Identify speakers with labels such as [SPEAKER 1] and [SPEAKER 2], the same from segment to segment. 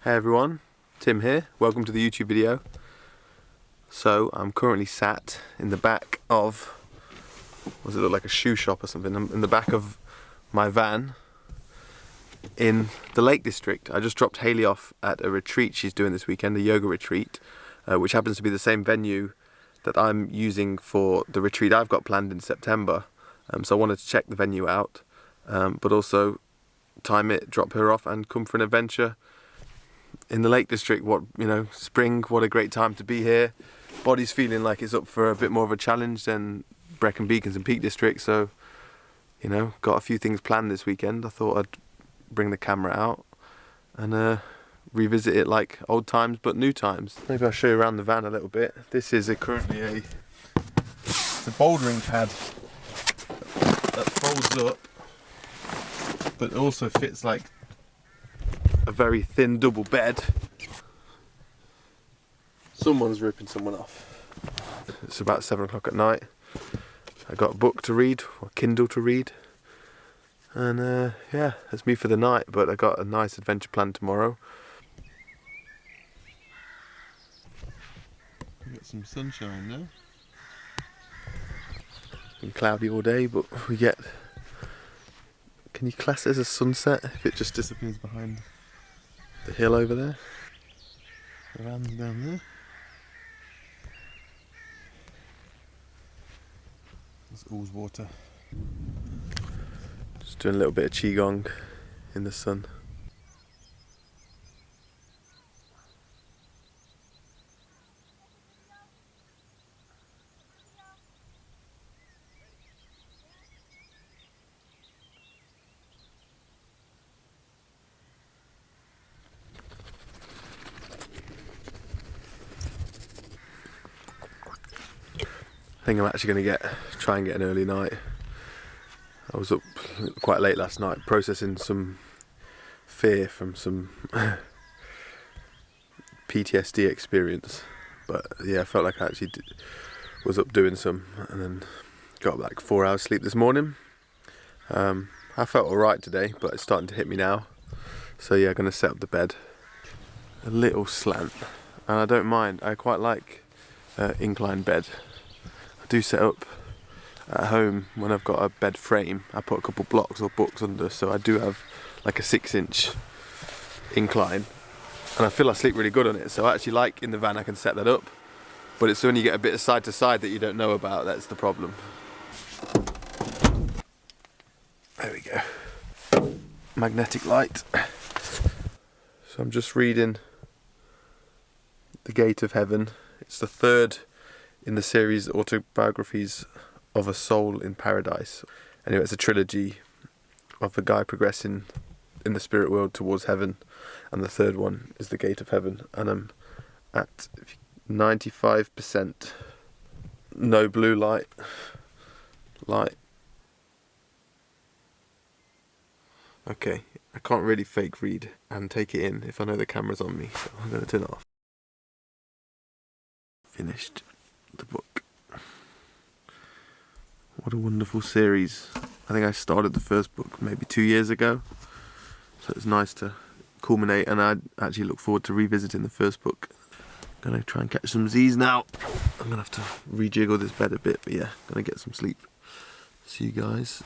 [SPEAKER 1] Hey everyone, Tim here. Welcome to the YouTube video. So I'm currently sat in the back of, what does it look like, a shoe shop or something? I'm in the back of my van in the Lake District. I just dropped Hayley off at a retreat she's doing this weekend, a yoga retreat, which happens to be the same venue that I'm using for the retreat I've got planned in September. So I wanted to check the venue out, but also time it, drop her off and come for an adventure in the Lake District. Spring, what a great time to be here. Body's feeling like it's up for a bit more of a challenge than Brecon Beacons and Peak District, so got a few things planned this weekend. I thought I'd bring the camera out and revisit it like old times but new times. Maybe I'll show you around the van a little bit. This is currently a bouldering pad that folds up, but also fits like a very thin double bed. Someone's ripping someone off. It's about 7 o'clock at night. I got a book to read, or Kindle to read, and yeah, that's me for the night, but I got a nice adventure planned tomorrow. We've got some sunshine now. It's been cloudy all day, but we get, can you class it as a sunset if it just disappears behind the hill over there? Around down there. There's Ullswater. Just doing a little bit of Gong in the sun. I think I'm actually going to try and get an early night. I was up quite late last night processing some fear from some PTSD experience, but yeah, I felt like I actually was up doing some, and then got like 4 hours sleep this morning. I felt alright today, but it's starting to hit me now, so yeah, I'm going to set up the bed a little slant, and I don't mind. I quite like incline bed. I do set up at home when I've got a bed frame. I put a couple blocks or books under, so I do have like a 6-inch incline, and I feel I sleep really good on it. So I actually like in the van I can set that up, but it's when you get a bit of side to side that you don't know about, that's the problem. There we go. Magnetic light. So I'm just reading The Gate of Heaven. It's the third in the series Autobiographies of a Soul in Paradise. Anyway, it's a trilogy of a guy progressing in the spirit world towards heaven, and the third one is The Gate of Heaven, and I'm at 95%. No blue light. Okay, I can't really fake read and take it in if I know the camera's on me, so I'm going to turn it off. Finished the book. What a wonderful series. I think I started the first book maybe 2 years ago, so it's nice to culminate, and I actually look forward to revisiting the first book. I'm gonna try and catch some Z's now. I'm gonna have to rejiggle this bed a bit, but yeah, gonna get some sleep. See you guys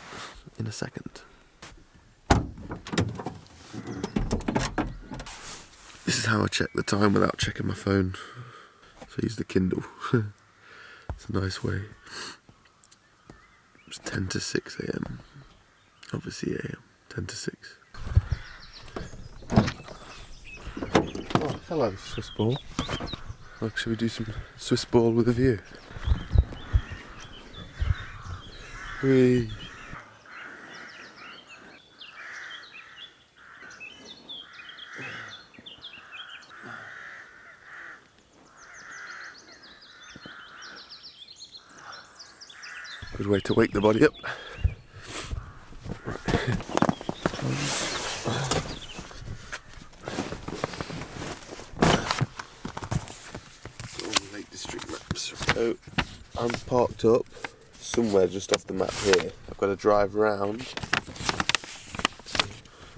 [SPEAKER 1] in a second. This is how I check the time without checking my phone. So I use the Kindle. It's a nice way. It's 10 to 6 a.m. Obviously a.m. 10 to 6. Oh, hello, Swiss ball. Well, should we do some Swiss ball with a view? Whee! Good way to wake the body up. Lake District maps. So I'm parked up somewhere just off the map here. I've got to drive around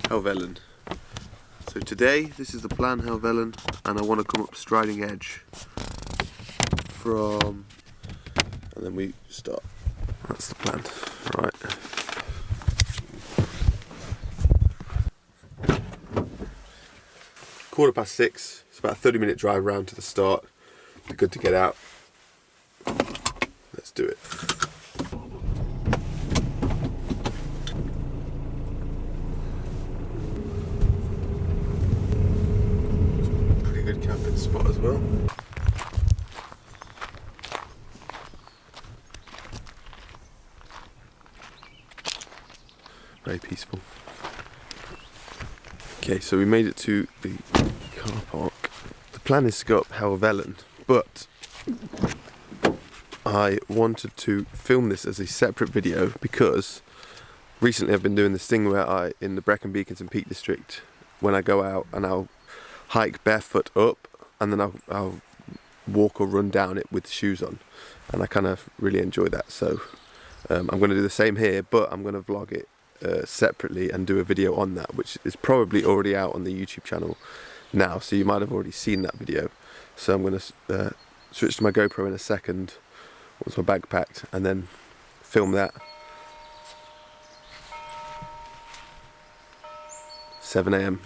[SPEAKER 1] Helvellyn So today, this is the plan, Helvellyn, and I want to come up Striding Edge from, and then we start. That's the plan, right. 6:15, it's about a 30-minute drive round to the start. Be good to get out. Let's do it. Pretty good camping spot as well. Very peaceful. Okay, so we made it to the car park. The plan is to go up Helvellyn, but I wanted to film this as a separate video because recently I've been doing this thing where in the Brecon Beacons and Peak District, when I go out and I'll hike barefoot up and then I'll walk or run down it with shoes on, and I kind of really enjoy that. So I'm going to do the same here, but I'm going to vlog it separately and do a video on that, which is probably already out on the YouTube channel now, so you might have already seen that video. So I'm going to switch to my GoPro in a second once my bag packed and then film that. 7 AM.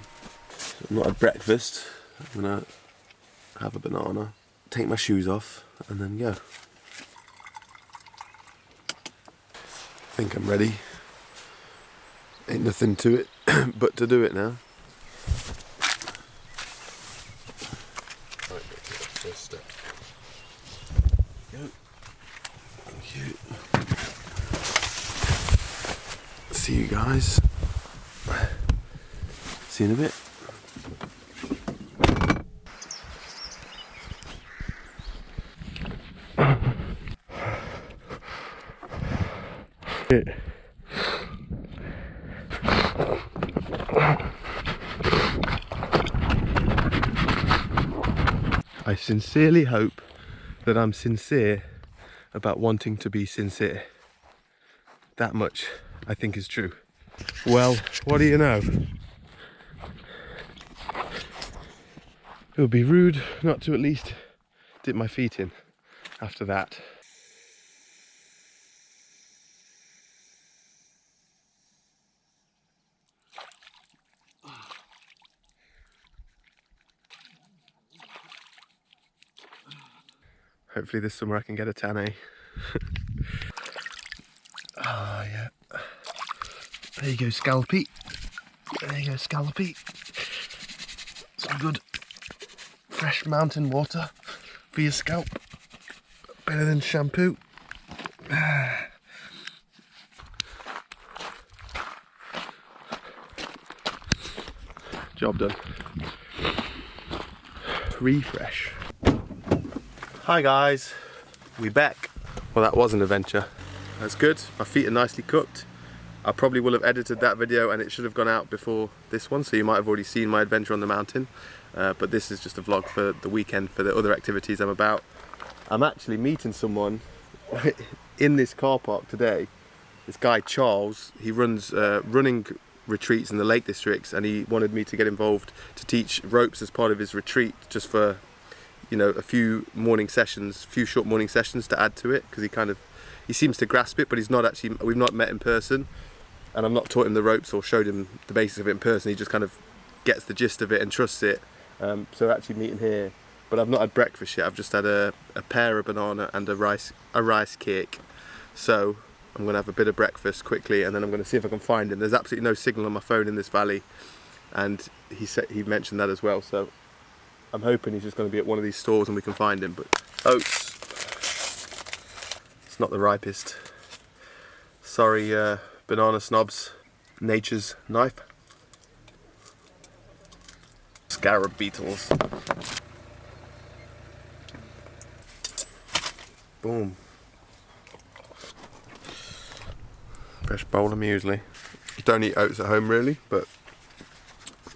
[SPEAKER 1] I'm not at breakfast. I'm going to have a banana, take my shoes off and then go. I think I'm ready. Ain't nothing to it but to do it now. Right, first step. Go. Thank you. See you guys. See you in a bit. I sincerely hope that I'm sincere about wanting to be sincere. That much I think is true. Well, what do you know? It would be rude not to at least dip my feet in after that. Hopefully this summer I can get a tan, eh? Ah, yeah. There you go, Scalpy. There you go, Scalpy. Some good fresh mountain water for your scalp. Better than shampoo. Job done. Refresh. Hi guys, we back. Well, that was an adventure. That's good. My feet are nicely cooked. I probably will have edited that video and it should have gone out before this one, so you might have already seen my adventure on the mountain. But this is just a vlog for the weekend, for the other activities I'm about. I'm actually meeting someone in this car park today. This guy Charles, he runs running retreats in the Lake Districts, and he wanted me to get involved to teach ropes as part of his retreat, just for, you know, a few short morning sessions to add to it, because he seems to grasp it, but he's not actually, we've not met in person, and I've not taught him the ropes or showed him the basics of it in person. He just kind of gets the gist of it and trusts it. So we're actually meeting here, but I've not had breakfast yet. I've just had a pear, a banana and a rice cake. So I'm going to have a bit of breakfast quickly, and then I'm going to see if I can find him. There's absolutely no signal on my phone in this valley, and he mentioned that as well, so I'm hoping he's just going to be at one of these stores and we can find him. But oats, it's not the ripest. Sorry, banana snobs. Nature's knife. Scarab beetles. Boom. Fresh bowl of muesli. Don't eat oats at home really, but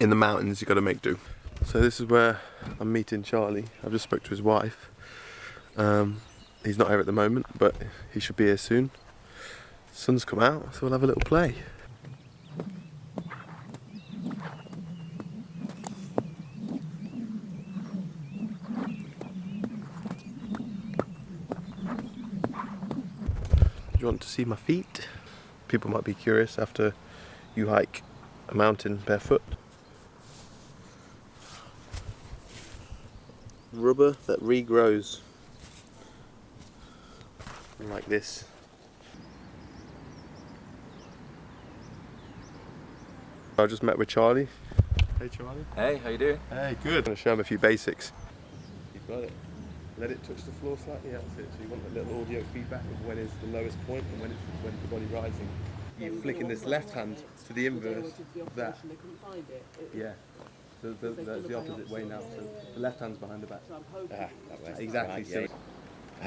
[SPEAKER 1] in the mountains you got to make do. So this is where I'm meeting Charlie. I've just spoke to his wife. He's not here at the moment, but he should be here soon. Sun's come out, so we'll have a little play. you want to see my feet? People might be curious after you hike a mountain barefoot. Rubber that regrows. Like this. I just met with Charlie. Hey Charlie.
[SPEAKER 2] Hey, how you doing?
[SPEAKER 1] Hey, good. I'm going to show him a few basics. You've got it. Let it touch the floor slightly, that's it. So you want a little audio feedback of when is the lowest point and when the body rising. You're flicking this left hand to the inverse of that. Yeah. So that's the opposite way now. So the left hand's behind the back.
[SPEAKER 2] That way.
[SPEAKER 1] Exactly.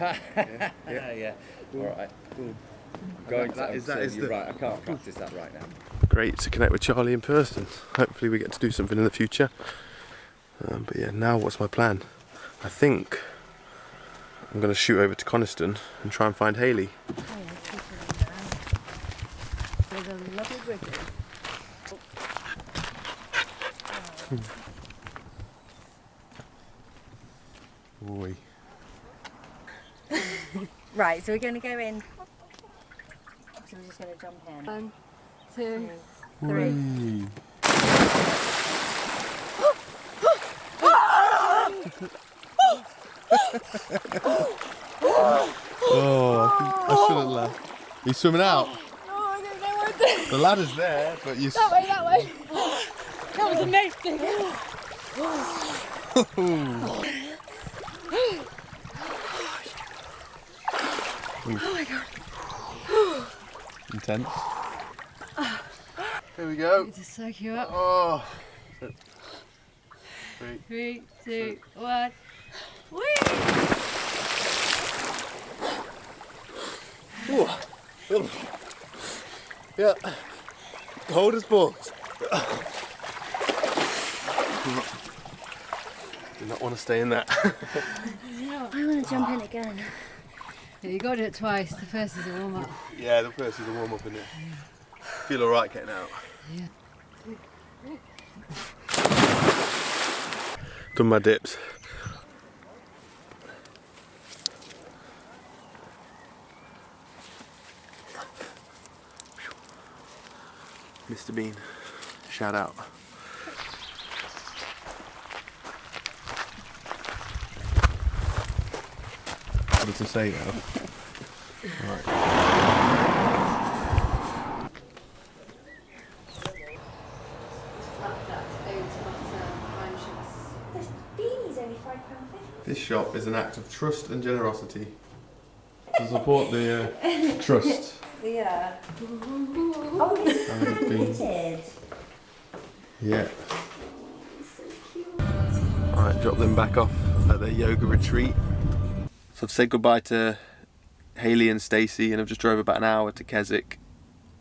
[SPEAKER 2] Right,
[SPEAKER 1] yeah.
[SPEAKER 2] yeah. Alright.
[SPEAKER 1] Cool.
[SPEAKER 2] You're right, I can't practice that right now.
[SPEAKER 1] Great to connect with Charlie in person. Hopefully we get to do something in the future. But yeah, now what's my plan? I think I'm going to shoot over to Coniston and try and find Hayley.
[SPEAKER 3] There's a lovely bridge.
[SPEAKER 1] Oi.
[SPEAKER 3] Right, so we're going to go in. So we're just going to jump in.
[SPEAKER 4] 1, 2,
[SPEAKER 3] 3.
[SPEAKER 1] Oh, I shouldn't laugh. Are you swimming out?
[SPEAKER 4] Oh, I don't know what to do.
[SPEAKER 1] The ladder's there, but you...
[SPEAKER 4] That way. That was amazing. Oh my god.
[SPEAKER 1] Intense. Here we go.
[SPEAKER 4] Need to soak you up.
[SPEAKER 1] Oh.
[SPEAKER 4] 3, 2, 1. Whee!
[SPEAKER 1] Ooh. Yeah. Hold as balls. Do not want to stay in that.
[SPEAKER 3] I want to jump in again.
[SPEAKER 4] Yeah, you got to do it twice. The first is a warm up.
[SPEAKER 1] Yeah, the first is a warm up, isn't it? Feel alright getting out.
[SPEAKER 4] Yeah.
[SPEAKER 1] Done my dips. Mr. Bean, shout out. What to say now? Right.
[SPEAKER 3] This beanie's only £5.50.
[SPEAKER 1] This shop is an act of trust and generosity to support the trust.
[SPEAKER 3] Yeah. Oh, this is handknitted.
[SPEAKER 1] Yeah. Alright, drop them back off at their yoga retreat. So I've said goodbye to Hayley and Stacie and I've just drove about an hour to Keswick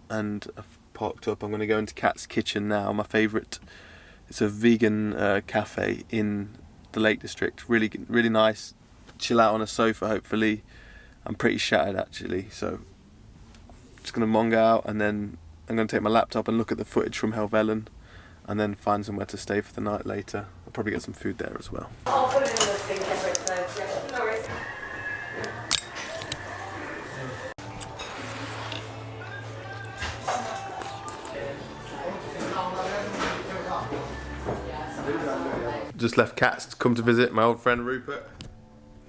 [SPEAKER 1] and I've parked up. I'm going to go into Kat's Kitchen now, my favourite. It's a vegan cafe in the Lake District. Really, really nice. Chill out on a sofa hopefully. I'm pretty shattered actually, so just going to mong out and then I'm going to take my laptop and look at the footage from Helvellyn and then find somewhere to stay for the night later. I'll probably get some food there as well.
[SPEAKER 3] I'll put it in this thing separate, so yeah, no worries.
[SPEAKER 1] Just left Kat's to come to visit my old friend Rupert.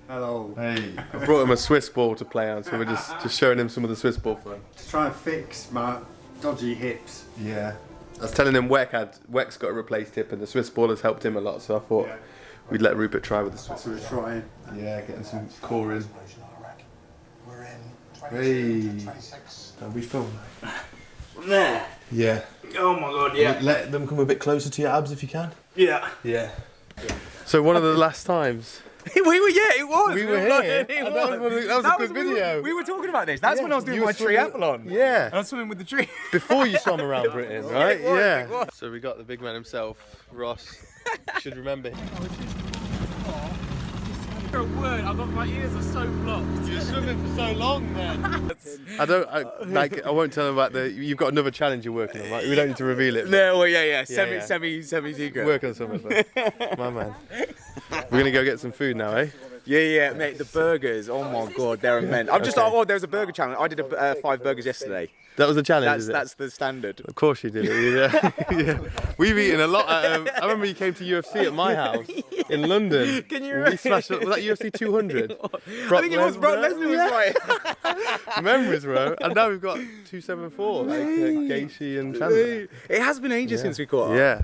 [SPEAKER 5] Hello.
[SPEAKER 1] Hey, I brought him a Swiss ball to play on, so we're just showing him some of the Swiss ball fun.
[SPEAKER 5] To try and fix my dodgy hips.
[SPEAKER 1] Yeah. I was telling him Weck's got a replaced hip and the Swiss ball has helped him a lot, so I thought we'd let Rupert try with the Swiss.
[SPEAKER 5] So we're trying.
[SPEAKER 1] Yeah, getting some core in.
[SPEAKER 6] We're in
[SPEAKER 1] Hey.
[SPEAKER 6] 26.
[SPEAKER 1] Are we filming?
[SPEAKER 2] There.
[SPEAKER 1] Yeah.
[SPEAKER 2] Oh my god, yeah.
[SPEAKER 1] Let them come a bit closer to your abs if you can.
[SPEAKER 2] Yeah.
[SPEAKER 1] Yeah. So one of the last times.
[SPEAKER 2] It was.
[SPEAKER 1] We were here. That was a good video.
[SPEAKER 2] We were talking about this. That's when I was doing
[SPEAKER 1] You
[SPEAKER 2] my
[SPEAKER 1] were swimming-
[SPEAKER 2] triathlon.
[SPEAKER 1] Yeah.
[SPEAKER 2] I was swimming with the tree.
[SPEAKER 1] Before you swam around Britain, right?
[SPEAKER 2] it was,
[SPEAKER 1] Yeah.
[SPEAKER 2] it was.
[SPEAKER 1] So we got the big man himself, Ross. Should remember him.
[SPEAKER 2] A word, my ears are so blocked.
[SPEAKER 1] You're swimming for so long, man. I won't tell him about you've got another challenge you're working on, right? We don't need to reveal it.
[SPEAKER 2] No, well, yeah.
[SPEAKER 1] Yeah.
[SPEAKER 2] Semi secret.
[SPEAKER 1] Work on something, my man. We're gonna go get some food now, eh?
[SPEAKER 2] Yeah, mate. The burgers. Oh my god, they're immense. I'm just like, oh, there was a burger challenge. I did 5 burgers yesterday.
[SPEAKER 1] That was the challenge.
[SPEAKER 2] That's the standard.
[SPEAKER 1] Of course you did it. Yeah. We've eaten a lot. I remember you came to UFC at my house in London.
[SPEAKER 2] Can you
[SPEAKER 1] We
[SPEAKER 2] remember?
[SPEAKER 1] smashed up. Was that UFC 200?
[SPEAKER 2] I think it was Brock Lesnar was right.
[SPEAKER 1] Memories, bro. And now we've got 274, like Gaethje and Chandler.
[SPEAKER 2] It has been ages since we caught up.
[SPEAKER 1] Yeah.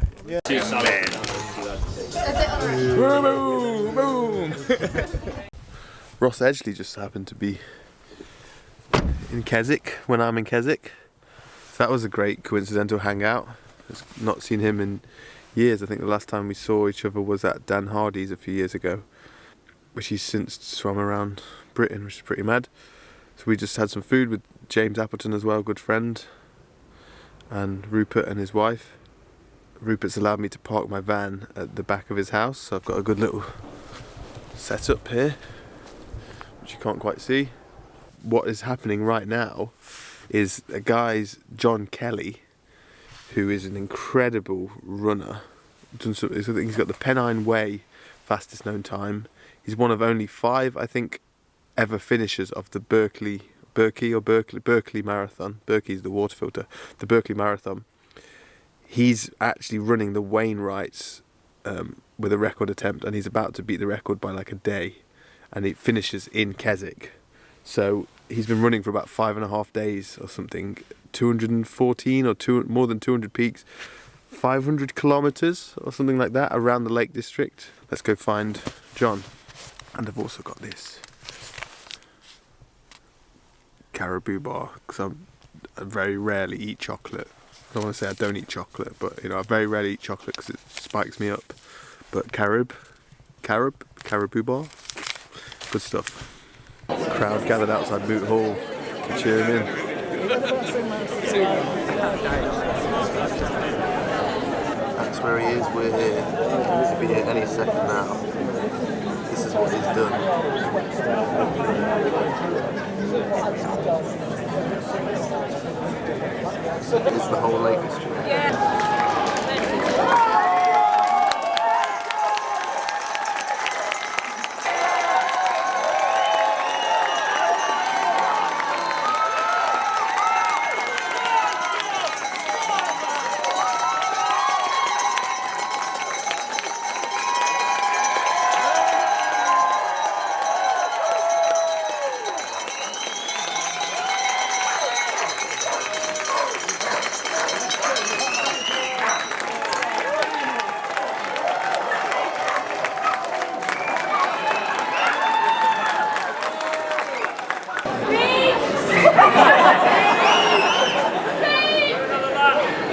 [SPEAKER 2] Boom, boom.
[SPEAKER 1] Ross Edgley just happened to be in Keswick when I'm in Keswick. So that was a great coincidental hangout. I've not seen him in years. I think the last time we saw each other was at Dan Hardy's a few years ago, which he's since swum around Britain, which is pretty mad. So we just had some food with James Appleton as well, good friend, and Rupert and his wife. Rupert's allowed me to park my van at the back of his house, so I've got a good little setup here, which you can't quite see. What is happening right now is a guy's John Kelly, who is an incredible runner. I think he's got the Pennine Way fastest known time. He's one of only 5, I think, ever finishers of the Berkeley Marathon. Berkey's the water filter. The Berkeley Marathon. He's actually running the Wainwrights with a record attempt, and he's about to beat the record by like a day, and it finishes in Keswick. So he's been running for about 5.5 days or something, 214 or more than 200 peaks, 500 kilometres or something like that around the Lake District. Let's go find John. And I've also got this caribou bar, because I very rarely eat chocolate. I don't want to say I don't eat chocolate, but you know, I very rarely eat chocolate because it spikes me up. But caribou bar, good stuff. The crowd gathered outside Moot Hall to cheer him in. That's where he is, we're here. He'll be here any second now. This is what he's done. It's the whole Lake District.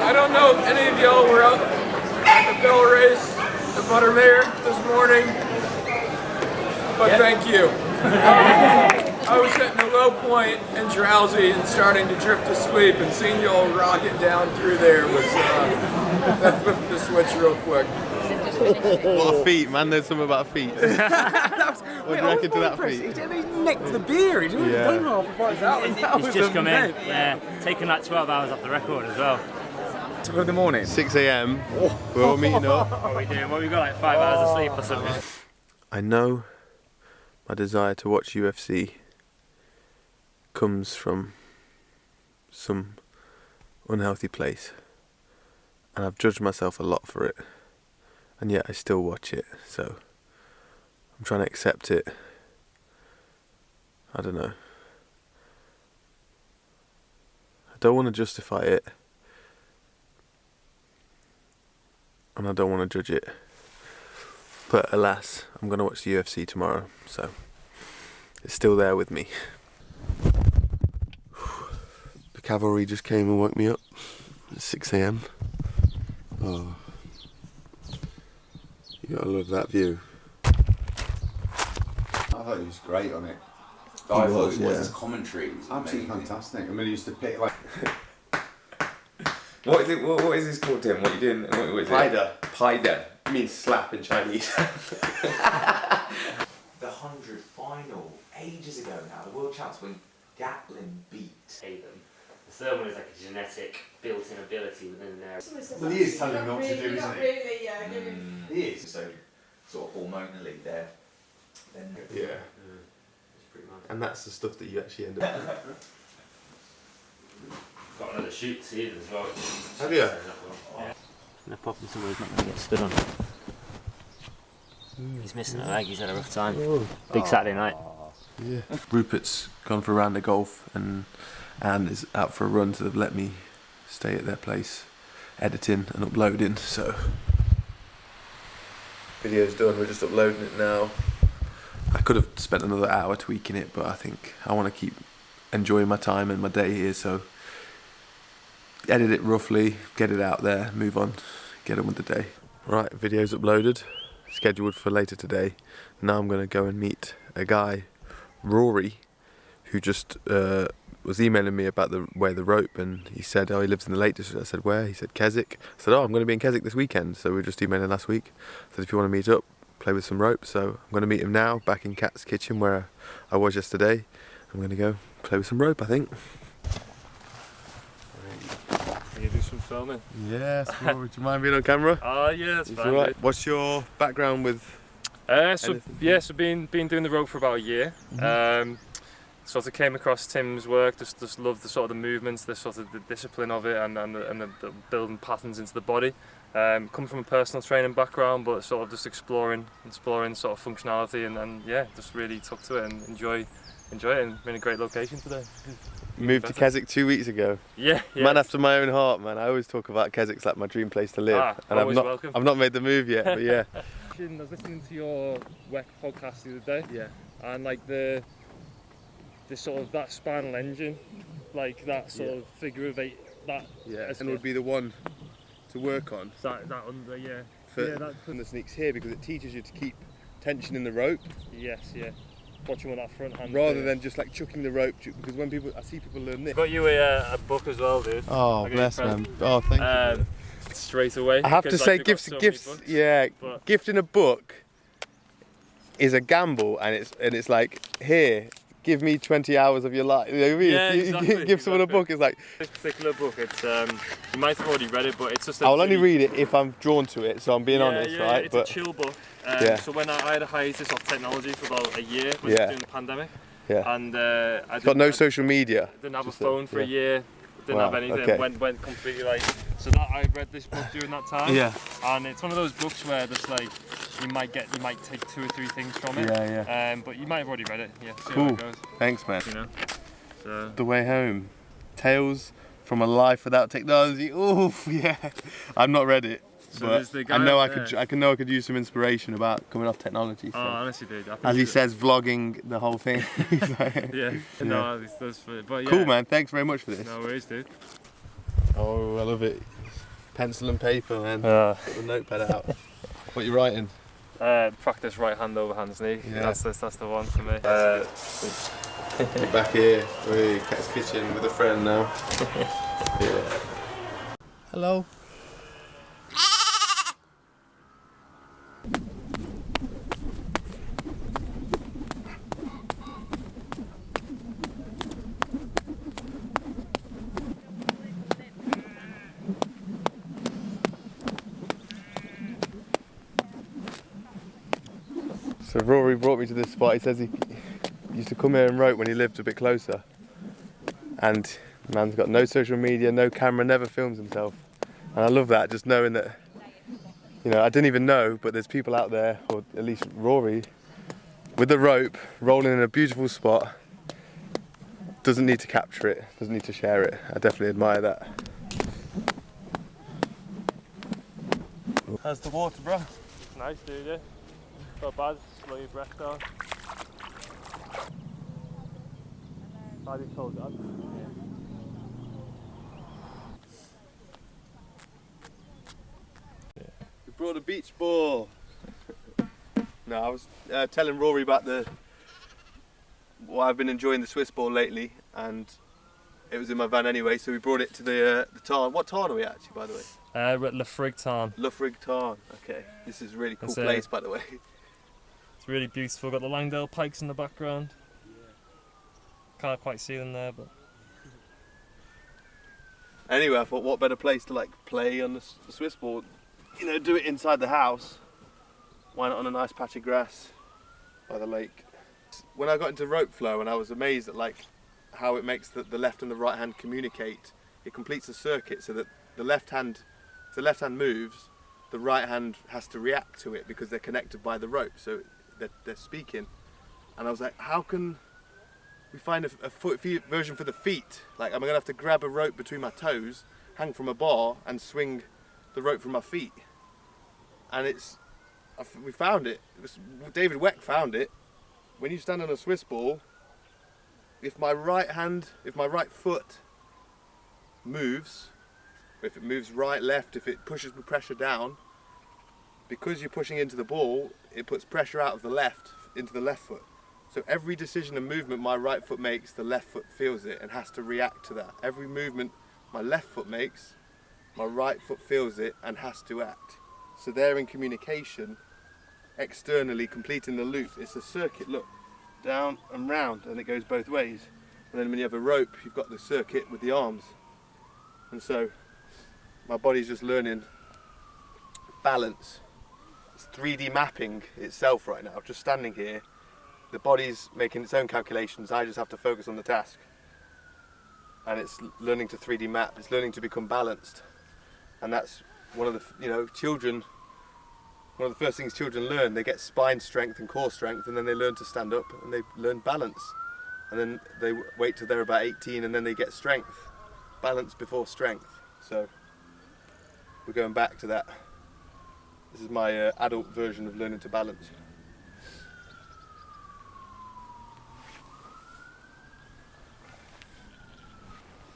[SPEAKER 7] I don't know if any of y'all were up at the bell race at Buttermere this morning, but thank you. I was hitting a low point and drowsy and starting to drift to sleep, and seeing y'all rocket down through there was, that flipped the switch real quick.
[SPEAKER 1] What a feat, man. There's something about feet. What do you reckon to that feat?
[SPEAKER 2] He nicked the beer. He didn't done half of 5 hours.
[SPEAKER 8] He's just come in. Yeah, taken like 12 hours off the record as well.
[SPEAKER 2] 2 in the morning.
[SPEAKER 1] 6 a.m. We're all meeting up.
[SPEAKER 8] What are we doing? Well, we've got like 5 hours of sleep or something.
[SPEAKER 1] I know my desire to watch UFC comes from some unhealthy place, and I've judged myself a lot for it, and yet I still watch it, so I'm trying to accept it. I don't know. I don't want to justify it, and I don't want to judge it. But alas, I'm going to watch the UFC tomorrow, so it's still there with me. The cavalry just came and woke me up at 6 a.m. Oh, you gotta love that view.
[SPEAKER 9] I thought he was great on it.
[SPEAKER 1] I thought
[SPEAKER 9] his commentary was
[SPEAKER 5] Absolutely fantastic. I mean, he used to pick like.
[SPEAKER 2] What is it? What is this called, Tim? What are you doing? What is it?
[SPEAKER 1] Paida.
[SPEAKER 2] Paida.
[SPEAKER 1] It means slap in Chinese.
[SPEAKER 10] The 100 final, ages ago now, the world champs when Gatlin beat
[SPEAKER 8] Them. The third one is like a genetic built-in ability within there.
[SPEAKER 5] Well, he is telling him what to do, isn't he?
[SPEAKER 9] He is. So, sort of hormonally, they're
[SPEAKER 10] then
[SPEAKER 1] Yeah.
[SPEAKER 8] It's pretty mad.
[SPEAKER 1] And that's the stuff that you actually end up with.
[SPEAKER 8] Got another shoot season as well.
[SPEAKER 1] Have you?
[SPEAKER 8] Yeah. No problem, somewhere he's not going to get stood on. He's missing a leg, he's had a rough time. Big Saturday night.
[SPEAKER 1] Yeah. Rupert's gone for a round of golf and is out for a run, so they've let me stay at their place editing and uploading, so video's done, we're just uploading it now. I could have spent another hour tweaking it, but I think I want to keep enjoying my time and my day here, so edit it roughly, get it out there, move on, get on with the day. Right, video's uploaded, scheduled for later today. Now I'm going to go and meet a guy, Rory, who just was emailing me about the rope, and he said, oh, he lives in the Lake District. I said, where? He said, Keswick. I said, oh, I'm going to be in Keswick this weekend. So we were just emailing last week. I said, if you want to meet up, play with some rope. So I'm going to meet him now, back in Kat's kitchen where I was yesterday. I'm going to go play with some rope, I think.
[SPEAKER 11] Can you do some filming?
[SPEAKER 1] Yes, Rory, do you mind being on camera?
[SPEAKER 11] Yeah, that's fine.
[SPEAKER 1] Right. What's your background with
[SPEAKER 11] so been doing the rope for about a year. Sort of came across Tim's work, just loved the sort of the movements, the sort of the discipline of it, and the building patterns into the body. Come from a personal training background, but sort of just exploring sort of functionality, and yeah, just really took to it and enjoy it, and we're in a great location today.
[SPEAKER 1] Moved to Keswick 2 weeks ago.
[SPEAKER 11] Yeah.
[SPEAKER 1] Man after my own heart, man. I always talk about Keswick's like my dream place to live, and
[SPEAKER 11] welcome.
[SPEAKER 1] I've not made the move yet, but yeah.
[SPEAKER 11] I was listening to your WEC podcast the other day. Yeah. And like the sort of that spinal engine, like that sort of figure of eight, that.
[SPEAKER 1] Yeah. And would be the one to work on.
[SPEAKER 11] That under, yeah.
[SPEAKER 1] For the sneaks here, because it teaches you to keep tension in the rope.
[SPEAKER 11] Yes, yeah. Watching with that front hand.
[SPEAKER 1] Rather than just like chucking the rope, because when I see people learn this.
[SPEAKER 11] Got you a book as well, dude.
[SPEAKER 1] Oh, bless man. Oh, thank you.
[SPEAKER 11] Straight away.
[SPEAKER 1] I have to say, gifting a book is a gamble, and it's like, here, give me 20 hours of your life. You know what I mean?
[SPEAKER 11] Yeah,
[SPEAKER 1] if you give someone a book, it's like...
[SPEAKER 11] This particular book, it's you might have already read it, but it's just
[SPEAKER 1] I'll only read it if I'm drawn to it, so I'm being honest, right?
[SPEAKER 11] It's a chill book. So when I had a hiatus of technology for about a year during the pandemic, and I
[SPEAKER 1] got no social media.
[SPEAKER 11] Didn't have a phone for a year. Didn't have anything. Went completely like. So that I read this book during that time. Yeah. And it's one of those books where there's like you might take 2 or 3 things from it. Yeah. But you might have already read it. Yeah. See how it goes.
[SPEAKER 1] Thanks, man.
[SPEAKER 11] You know. So.
[SPEAKER 1] The Way Home. Tales from a Life Without Technology. Oof, yeah. I've not read it.
[SPEAKER 11] So
[SPEAKER 1] but I know I could use some inspiration about coming off technology. So.
[SPEAKER 11] Oh, honestly, dude.
[SPEAKER 1] As he says, vlogging the whole thing.
[SPEAKER 11] No, that's funny. But yeah.
[SPEAKER 1] Cool, man. Thanks very much for this.
[SPEAKER 11] No worries, dude.
[SPEAKER 1] Oh, I love it. Pencil and paper, man. Put the notepad out. What are you writing?
[SPEAKER 11] Practice right hand over hands knee. Yeah. That's the one for me.
[SPEAKER 1] We're back here. We're in Kat's kitchen with a friend now. Yeah. Hello. So Rory brought me to this spot. He says he used to come here and rope when he lived a bit closer. And the man's got no social media, no camera, never films himself. And I love that, just knowing that, you know, I didn't even know, but there's people out there, or at least Rory, with the rope, rolling in a beautiful spot, doesn't need to capture it, doesn't need to share it. I definitely admire that. How's the water, bro?
[SPEAKER 11] Nice, dude, yeah. Not bad, slow your breath down. How do you call that?
[SPEAKER 1] We brought a beach ball. No, I was telling Rory about what I've been enjoying the Swiss ball lately, and it was in my van anyway, so we brought it to the Tarn. What Tarn are we actually, by the way?
[SPEAKER 11] We're at Loughrigg Tarn.
[SPEAKER 1] Loughrigg Tarn, okay. This is a really cool place, by the way.
[SPEAKER 11] It's really beautiful. Got the Langdale pikes in the background. Can't quite see them there, but.
[SPEAKER 1] Anyway, I thought, what better place to like play on the Swiss ball? You know, do it inside the house. Why not on a nice patch of grass by the lake. When I got into rope flow, and I was amazed at like how it makes the left and the right hand communicate. It completes a circuit so that the left hand, if the left hand moves, the right hand has to react to it because they're connected by the rope, so they're speaking. And I was like, how can we find a foot version for the feet? Like, am I gonna have to grab a rope between my toes, hang from a bar, and swing the rope from my feet? And we found it. David Weck found it. When you stand on a Swiss ball, if my right foot moves, if it moves right, left, if it pushes the pressure down, because you're pushing into the ball, it puts pressure out of the left into the left foot. So every decision and movement my right foot makes, the left foot feels it and has to react to that. Every movement my left foot makes, my right foot feels it and has to act. So they're in communication, externally completing the loop. It's a circuit, look, down and round, and it goes both ways. And then when you have a rope, you've got the circuit with the arms. And so my body's just learning balance. It's 3D mapping itself right now. Just standing here, the body's making its own calculations. I just have to focus on the task. And it's learning to 3D map. It's learning to become balanced. And that's one of the, children, one of the first things children learn. They get spine strength and core strength, and then they learn to stand up and they learn balance. And then they wait till they're about 18 and then they get strength. Balance before strength. So we're going back to that. This is my adult version of learning to balance.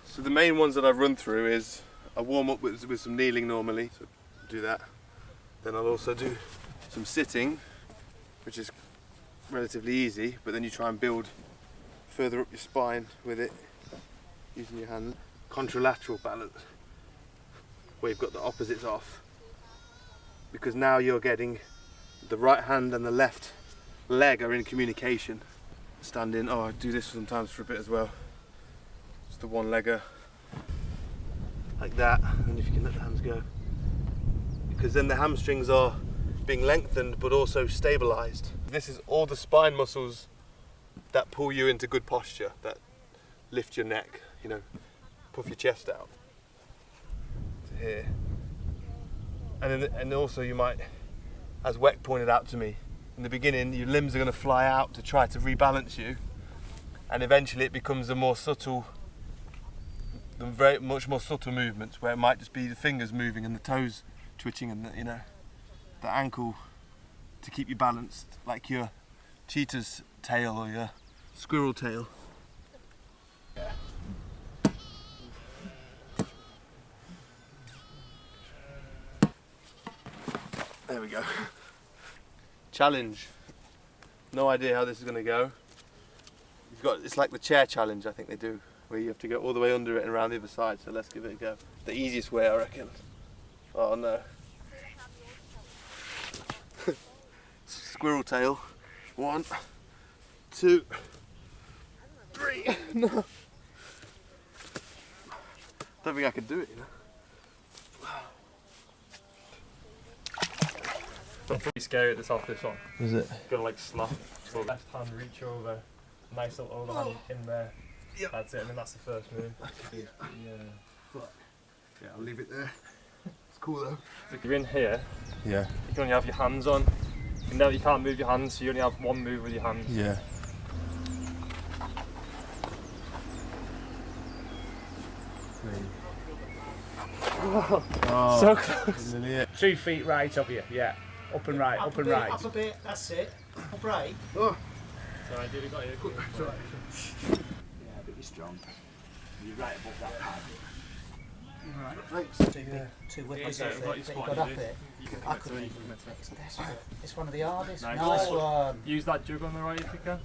[SPEAKER 1] So the main ones that I've run through is I warm up with some kneeling normally, so do that. Then I'll also do some sitting, which is relatively easy, but then you try and build further up your spine with it, using your hand. Contralateral balance, where you've got the opposites off, because now you're getting the right hand and the left leg are in communication. Standing, I do this sometimes for a bit as well. Just the one legger, like that, and if you can let the hands go. Because then the hamstrings are being lengthened but also stabilised. This is all the spine muscles that pull you into good posture, that lift your neck, puff your chest out to here. And also you might, as Weck pointed out to me, in the beginning your limbs are going to fly out to try to rebalance you, and eventually it becomes a more subtle, much more subtle movements where it might just be the fingers moving and the toes twitching and the ankle to keep you balanced, like your cheetah's tail or your squirrel tail. Yeah. There we go. Challenge. No idea how this is going to go. It's like the chair challenge, I think they do, where you have to go all the way under it and around the other side, so let's give it a go. The easiest way, I reckon. Oh no. Squirrel tail. 1, 2, 3. No. Don't think I could do it,
[SPEAKER 11] It's pretty scary at the top of this one.
[SPEAKER 1] Is it?
[SPEAKER 11] Got to like slap, so left hand reach over, nice little overhand in there. Yep. That's it, and then that's the first move.
[SPEAKER 1] Yeah, I'll leave it there. It's cool though.
[SPEAKER 11] So if you're in here,
[SPEAKER 1] yeah,
[SPEAKER 11] you can only have your hands on. You know you can't move your hands, so you only have one move with your hands.
[SPEAKER 1] Yeah.
[SPEAKER 11] Oh, so close.
[SPEAKER 2] 2 feet right of you, yeah. Up and right, up and right.
[SPEAKER 6] Up a bit, that's it. Up right.
[SPEAKER 1] Oh.
[SPEAKER 11] So I did got you.
[SPEAKER 2] Yeah, but you're strong. You're right above that pad.
[SPEAKER 6] Right.
[SPEAKER 1] Thanks.
[SPEAKER 6] Two whippers
[SPEAKER 11] Yeah,
[SPEAKER 6] off
[SPEAKER 11] so
[SPEAKER 6] it, but you got up it. I couldn't even. It's one of the hardest. Nice one.
[SPEAKER 11] Use that jug on the right if you can.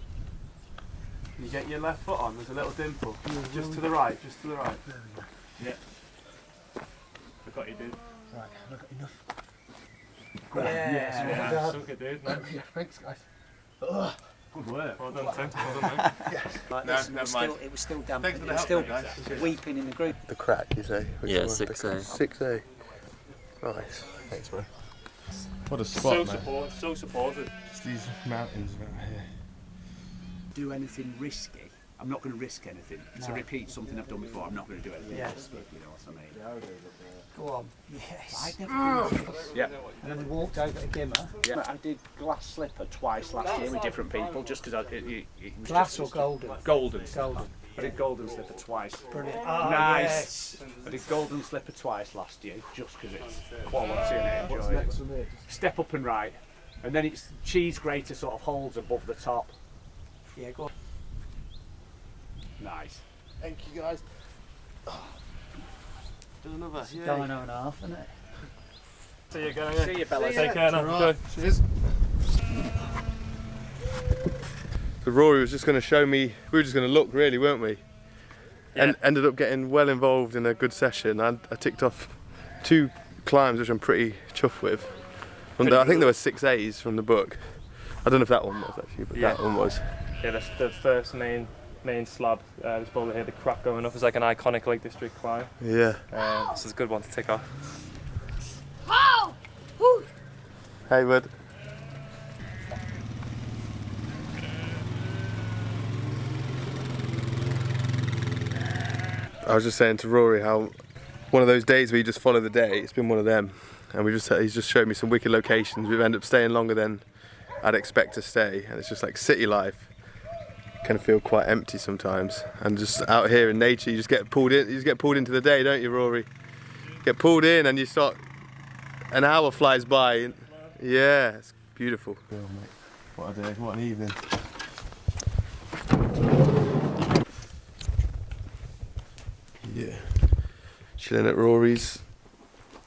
[SPEAKER 1] You get your left foot on, there's a little dimple. Just to the right, just to the right.
[SPEAKER 11] Yeah. I got you, dude.
[SPEAKER 6] Right, I've got enough.
[SPEAKER 11] Yes, well done. Suck it, dude. No.
[SPEAKER 1] Yeah, thanks guys.
[SPEAKER 11] Good work. Well done, Tim. Well done, mate.
[SPEAKER 1] Yes.
[SPEAKER 6] Right,
[SPEAKER 1] No,
[SPEAKER 6] listen,
[SPEAKER 1] never mind.
[SPEAKER 6] it was still damp.
[SPEAKER 1] Thanks for the
[SPEAKER 6] It was
[SPEAKER 1] help,
[SPEAKER 6] still
[SPEAKER 1] guys.
[SPEAKER 6] weeping in the group.
[SPEAKER 1] The crack, you say?
[SPEAKER 12] Yeah, 6A.
[SPEAKER 1] 6A. Nice. Thanks, bro. What a
[SPEAKER 11] So
[SPEAKER 1] spot, man.
[SPEAKER 11] so supported.
[SPEAKER 1] Just these mountains around here.
[SPEAKER 6] Do anything risky. I'm not going to risk anything. To repeat something I've done before, I'm not going to do anything risky, you know what I mean?
[SPEAKER 12] Go on. Yes.
[SPEAKER 6] I'd never done this.
[SPEAKER 2] Yeah.
[SPEAKER 6] And then we walked over to Gimmer. Yeah. I did glass slipper twice last year with different people, just because it was
[SPEAKER 12] Glass
[SPEAKER 6] just,
[SPEAKER 12] or golden?
[SPEAKER 6] Golden.
[SPEAKER 12] Golden.
[SPEAKER 6] I did golden slipper twice.
[SPEAKER 12] Brilliant.
[SPEAKER 6] Nice.
[SPEAKER 12] Yes.
[SPEAKER 6] I did golden slipper twice last year, just because it's quality and I enjoy it. Step up and right. And then it's cheese grater sort of holds above the top.
[SPEAKER 12] Yeah, go on.
[SPEAKER 6] Nice.
[SPEAKER 1] Thank you, guys. Do another.
[SPEAKER 12] It's a dino and a half, isn't it?
[SPEAKER 11] See you guys.
[SPEAKER 6] See you, fellas.
[SPEAKER 11] Take care now.
[SPEAKER 1] Right. Cheers. So Rory was just going to show me, we were just going to look really, weren't we?
[SPEAKER 11] Yeah.
[SPEAKER 1] And ended up getting well involved in a good session. I ticked off 2 climbs, which I'm pretty chuffed with. I think there were 6 A's from the book. I don't know if that one was actually, but that one was.
[SPEAKER 11] Yeah, the first main slab, this boulder here, the crack going up, is like an iconic Lake District climb.
[SPEAKER 1] Yeah.
[SPEAKER 11] This is a good one to tick off.
[SPEAKER 4] Oh! Woo!
[SPEAKER 1] Hey, bud. I was just saying to Rory how one of those days where you just follow the day, it's been one of them. And he's just showed me some wicked locations. We've ended up staying longer than I'd expect to stay. And it's just like city life can feel quite empty sometimes. And just out here in nature, you just get pulled into the day, don't you, Rory? Get pulled in and you start, an hour flies by. Yeah, it's beautiful. Oh, mate. What a day, what an evening. Yeah, chilling at Rory's.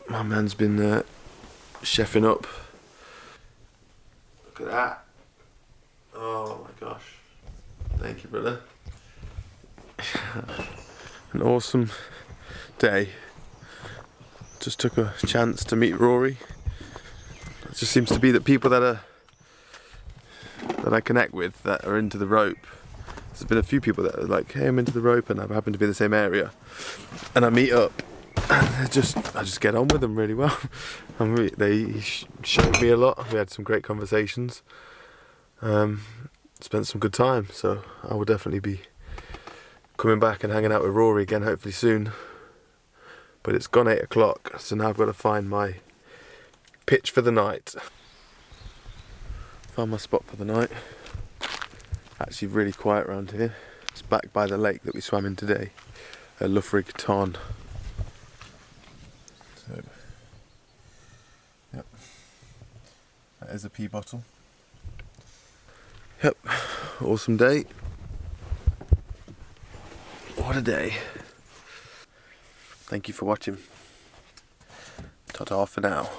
[SPEAKER 1] My man's been chefing up. Look at that. Oh my gosh. Thank you, brother. An awesome day. Just took a chance to meet Rory. It just seems to be that people that I connect with that are into the rope. There's been a few people that are like, hey, I'm into the rope, and I happen to be in the same area, and I meet up, and I just get on with them really well. And they showed me a lot. We had some great conversations. Spent some good time. So I will definitely be coming back and hanging out with Rory again, hopefully soon. But it's gone 8 o'clock, so now I've got to find my pitch for the night. Found my spot for the night. Actually really quiet around here. It's back by the lake that we swam in today, Loughrigg, Tarn. So, yep, that is a pee bottle. Yep, awesome day. What a day. Thank you for watching. Ta-ta for now.